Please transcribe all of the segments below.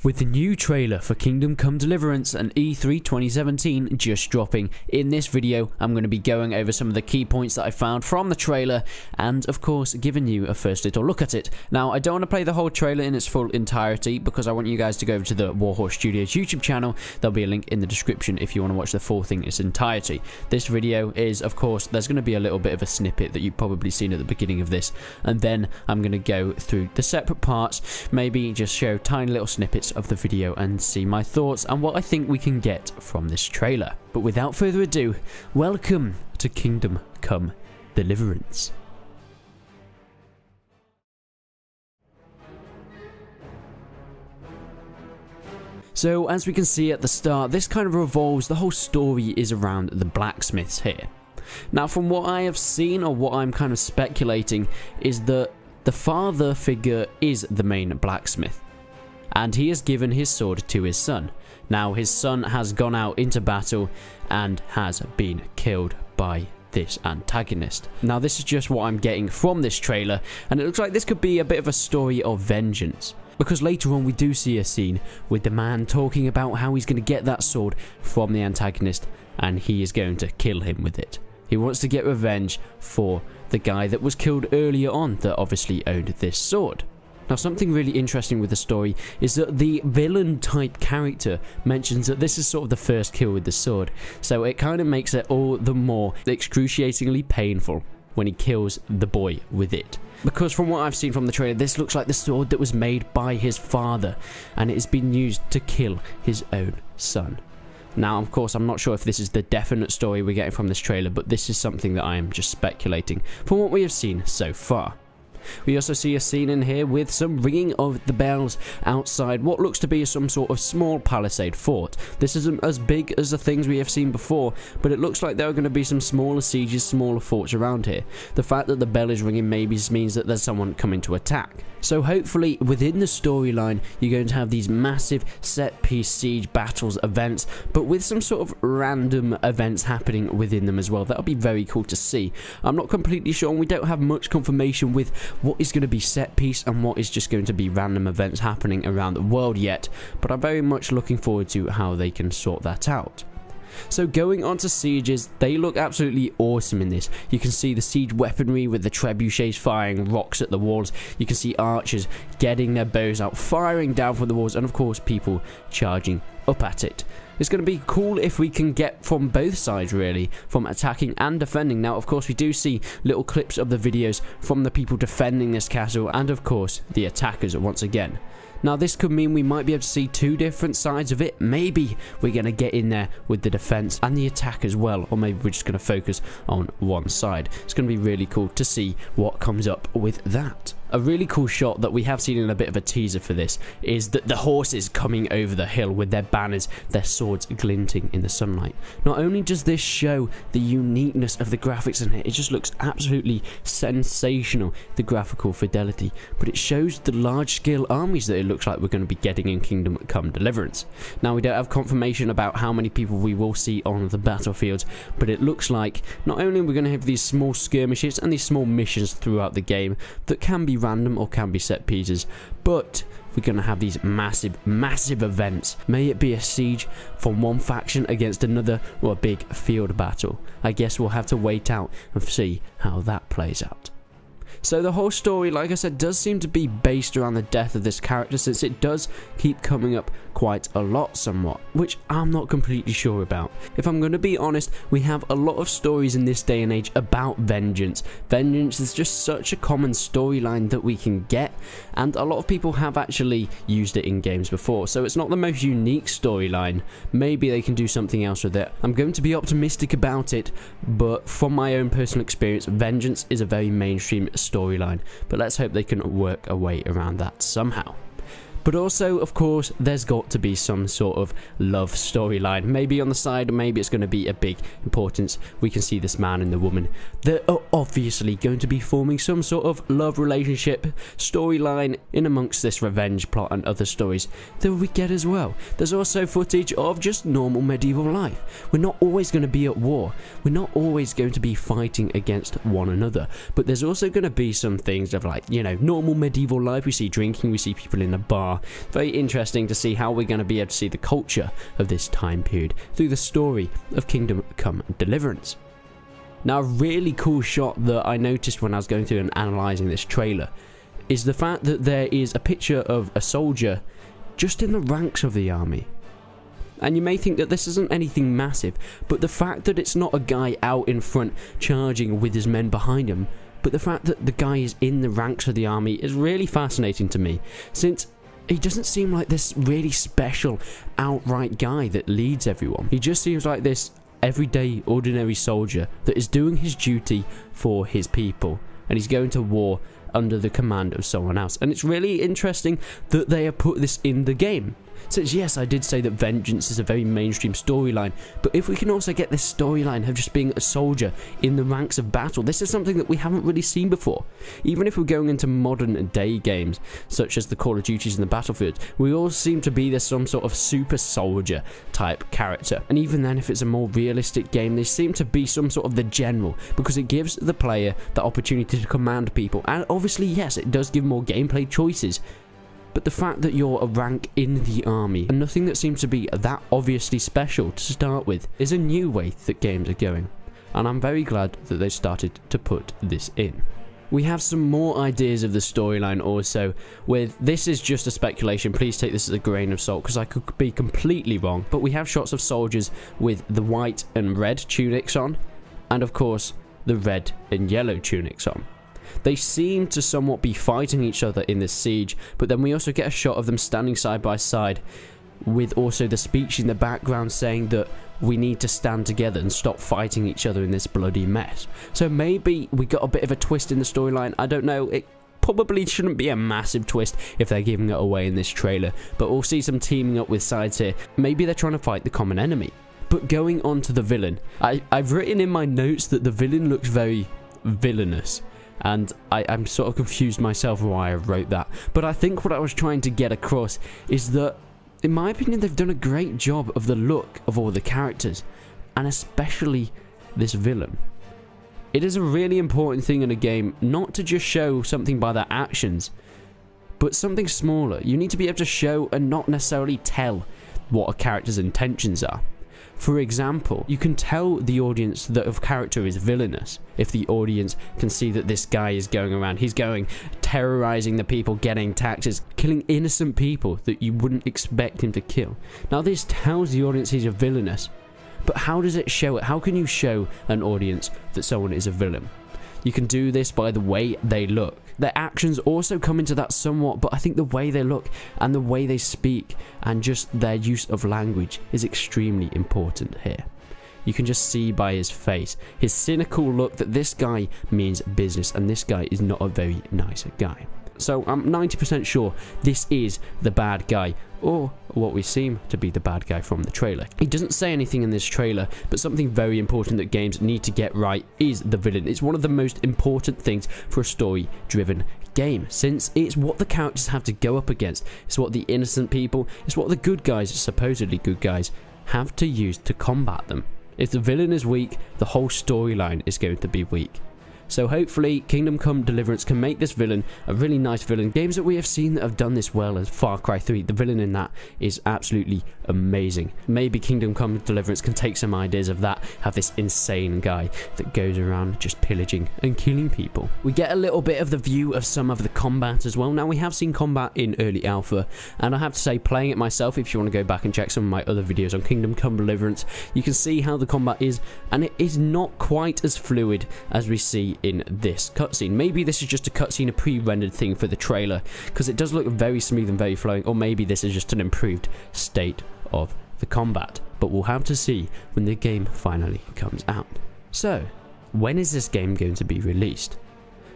With the new trailer for Kingdom Come Deliverance and E3 2017 just dropping, in this video I'm going to be going over some of the key points that I found from the trailer and of course giving you a first little look at it. Now I don't want to play the whole trailer in its full entirety because I want you guys to go over to the Warhorse Studios YouTube channel. There'll be a link in the description if you want to watch the full thing in its entirety. This video is, of course, there's going to be a little bit of a snippet that you've probably seen at the beginning of this, and then I'm going to go through the separate parts, maybe just show tiny little snippets of the video and see my thoughts and what I think we can get from this trailer. But without further ado, welcome to Kingdom Come Deliverance. So as we can see at the start, this kind of revolves, the whole story is around the blacksmiths here. Now from what I have seen, or what I'm kind of speculating, is that the father figure is the main blacksmith, and he has given his sword to his son. Now his son has gone out into battle and has been killed by this antagonist. Now this is just what I'm getting from this trailer, and it looks like this could be a bit of a story of vengeance, because later on we do see a scene with the man talking about how he's going to get that sword from the antagonist and he is going to kill him with it. He wants to get revenge for the guy that was killed earlier on that obviously owned this sword. Now something really interesting with the story is that the villain type character mentions that this is sort of the first kill with the sword, so it kind of makes it all the more excruciatingly painful when he kills the boy with it. Because from what I've seen from the trailer, this looks like the sword that was made by his father and it has been used to kill his own son. Now of course I'm not sure if this is the definite story we're getting from this trailer, but this is something that I am just speculating from what we have seen so far. We also see a scene in here with some ringing of the bells outside what looks to be some sort of small palisade fort. This isn't as big as the things we have seen before, but it looks like there are going to be some smaller sieges, smaller forts around here. The fact that the bell is ringing maybe means that there's someone coming to attack. So hopefully within the storyline you're going to have these massive set piece siege battles events, but with some sort of random events happening within them as well. That'll be very cool to see. I'm not completely sure, and we don't have much confirmation with what is going to be set piece and what is just going to be random events happening around the world yet, but I'm very much looking forward to how they can sort that out. So going on to sieges, they look absolutely awesome in this. You can see the siege weaponry with the trebuchets firing rocks at the walls. You can see archers getting their bows out, firing down from the walls, and of course people charging up at it. It's going to be cool if we can get from both sides really, from attacking and defending. Now of course we do see little clips of the videos from the people defending this castle and of course the attackers once again. Now this could mean we might be able to see two different sides of it. Maybe we're going to get in there with the defense and the attack as well, or maybe we're just going to focus on one side. It's going to be really cool to see what comes up with that. A really cool shot that we have seen in a bit of a teaser for this is that the horses coming over the hill with their banners, their swords glinting in the sunlight. Not only does this show the uniqueness of the graphics in it, it just looks absolutely sensational, the graphical fidelity, but it shows the large scale armies that it looks like we're going to be getting in Kingdom Come Deliverance. Now we don't have confirmation about how many people we will see on the battlefields, but it looks like not only are we going to have these small skirmishes and these small missions throughout the game that can be random or can be set pieces, but we're going to have these massive events. May it be a siege from one faction against another or a big field battle. I guess we'll have to wait out and see how that plays out. So the whole story, like I said, does seem to be based around the death of this character, since it does keep coming up quite a lot somewhat, which I'm not completely sure about. If I'm going to be honest, we have a lot of stories in this day and age about vengeance. Vengeance is just such a common storyline that we can get, and a lot of people have actually used it in games before, so it's not the most unique storyline. Maybe they can do something else with it. I'm going to be optimistic about it, but from my own personal experience, vengeance is a very mainstream storyline, but let's hope they can work a way around that somehow. But also, of course, there's got to be some sort of love storyline. Maybe on the side, maybe it's going to be a big importance. We can see this man and the woman that are obviously going to be forming some sort of love relationship storyline in amongst this revenge plot and other stories that we get as well. There's also footage of just normal medieval life. We're not always going to be at war. We're not always going to be fighting against one another. But there's also going to be some things of, like, you know, normal medieval life. We see drinking, we see people in the bar, far. Very interesting to see how we're going to be able to see the culture of this time period through the story of Kingdom Come Deliverance. Now, a really cool shot that I noticed when I was going through and analysing this trailer is the fact that there is a picture of a soldier just in the ranks of the army. And you may think that this isn't anything massive, but the fact that it's not a guy out in front charging with his men behind him, but the fact that the guy is in the ranks of the army is really fascinating to me, since he doesn't seem like this really special, outright guy that leads everyone. He just seems like this everyday, ordinary soldier that is doing his duty for his people, and he's going to war under the command of someone else. And it's really interesting that they have put this in the game. Since yes, I did say that vengeance is a very mainstream storyline, but if we can also get this storyline of just being a soldier in the ranks of battle, this is something that we haven't really seen before. Even if we're going into modern day games, such as the Call of Duties and the Battlefield, we all seem to be this some sort of super soldier type character. And even then, if it's a more realistic game, they seem to be some sort of the general, because it gives the player the opportunity to command people. And obviously, yes, it does give more gameplay choices. But the fact that you're a rank in the army, and nothing that seems to be that obviously special to start with, is a new way that games are going. And I'm very glad that they started to put this in. We have some more ideas of the storyline also, with this is just a speculation, please take this as a grain of salt because I could be completely wrong, but we have shots of soldiers with the white and red tunics on, and of course the red and yellow tunics on. They seem to somewhat be fighting each other in this siege, but then we also get a shot of them standing side by side, with also the speech in the background saying that we need to stand together and stop fighting each other in this bloody mess. So maybe we got a bit of a twist in the storyline, I don't know, it probably shouldn't be a massive twist if they're giving it away in this trailer, but we'll see some teaming up with sides here. Maybe they're trying to fight the common enemy. But going on to the villain, I've written in my notes that the villain looks very villainous. And I'm sort of confused myself why I wrote that. But I think what I was trying to get across is that, in my opinion, they've done a great job of the look of all the characters. And especially this villain. It is a really important thing in a game not to just show something by their actions, but something smaller. You need to be able to show and not necessarily tell what a character's intentions are. For example, you can tell the audience that a character is villainous if the audience can see that this guy is going around, he's going terrorizing the people, getting taxes, killing innocent people that you wouldn't expect him to kill. Now this tells the audience he's a villainous, but how does it show it? How can you show an audience that someone is a villain? You can do this by the way they look. Their actions also come into that somewhat, but I think the way they look and the way they speak and just their use of language is extremely important here. You can just see by his face, his cynical look, that this guy means business and this guy is not a very nice guy. So I'm 90% sure this is the bad guy, or what we seem to be the bad guy from the trailer. He doesn't say anything in this trailer, but something very important that games need to get right is the villain. It's one of the most important things for a story-driven game, since it's what the characters have to go up against. It's what the innocent people, it's what the good guys, supposedly good guys, have to use to combat them. If the villain is weak, the whole storyline is going to be weak. So hopefully Kingdom Come Deliverance can make this villain a really nice villain. Games that we have seen that have done this well as Far Cry 3, the villain in that is absolutely amazing. Maybe Kingdom Come Deliverance can take some ideas of that, have this insane guy that goes around just pillaging and killing people. We get a little bit of the view of some of the combat as well. Now we have seen combat in early alpha, and I have to say, playing it myself, if you want to go back and check some of my other videos on Kingdom Come Deliverance, you can see how the combat is, and it is not quite as fluid as we see in this cutscene. Maybe this is just a cutscene, a pre-rendered thing for the trailer, because it does look very smooth and very flowing, or maybe this is just an improved state of the combat. But we'll have to see when the game finally comes out. So, when is this game going to be released?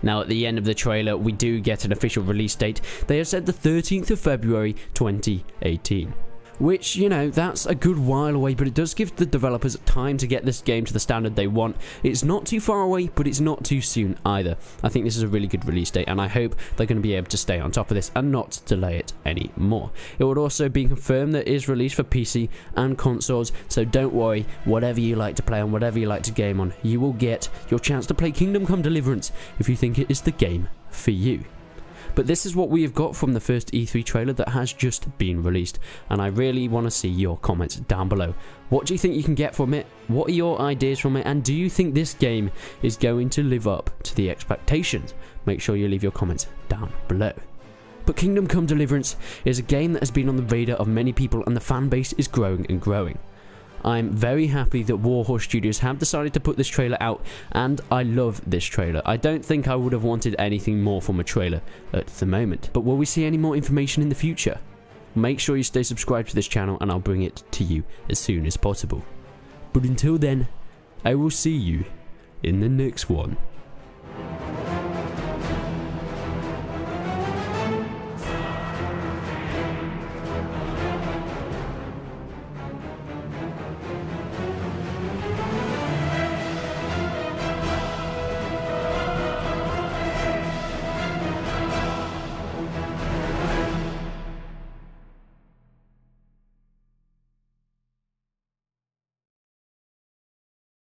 Now, at the end of the trailer, we do get an official release date. They have said the 13th of February 2018. Which, you know, that's a good while away, but it does give the developers time to get this game to the standard they want. It's not too far away, but it's not too soon either. I think this is a really good release date, and I hope they're going to be able to stay on top of this and not delay it anymore. It would also be confirmed that it is released for PC and consoles, so don't worry, whatever you like to play on, whatever you like to game on, you will get your chance to play Kingdom Come Deliverance if you think it is the game for you. But this is what we have got from the first E3 trailer that has just been released, and I really want to see your comments down below. What do you think you can get from it? What are your ideas from it? And do you think this game is going to live up to the expectations? Make sure you leave your comments down below. But Kingdom Come Deliverance is a game that has been on the radar of many people, and the fan base is growing and growing. I'm very happy that Warhorse Studios have decided to put this trailer out, and I love this trailer. I don't think I would have wanted anything more from a trailer at the moment. But will we see any more information in the future? Make sure you stay subscribed to this channel, and I'll bring it to you as soon as possible. But until then, I will see you in the next one.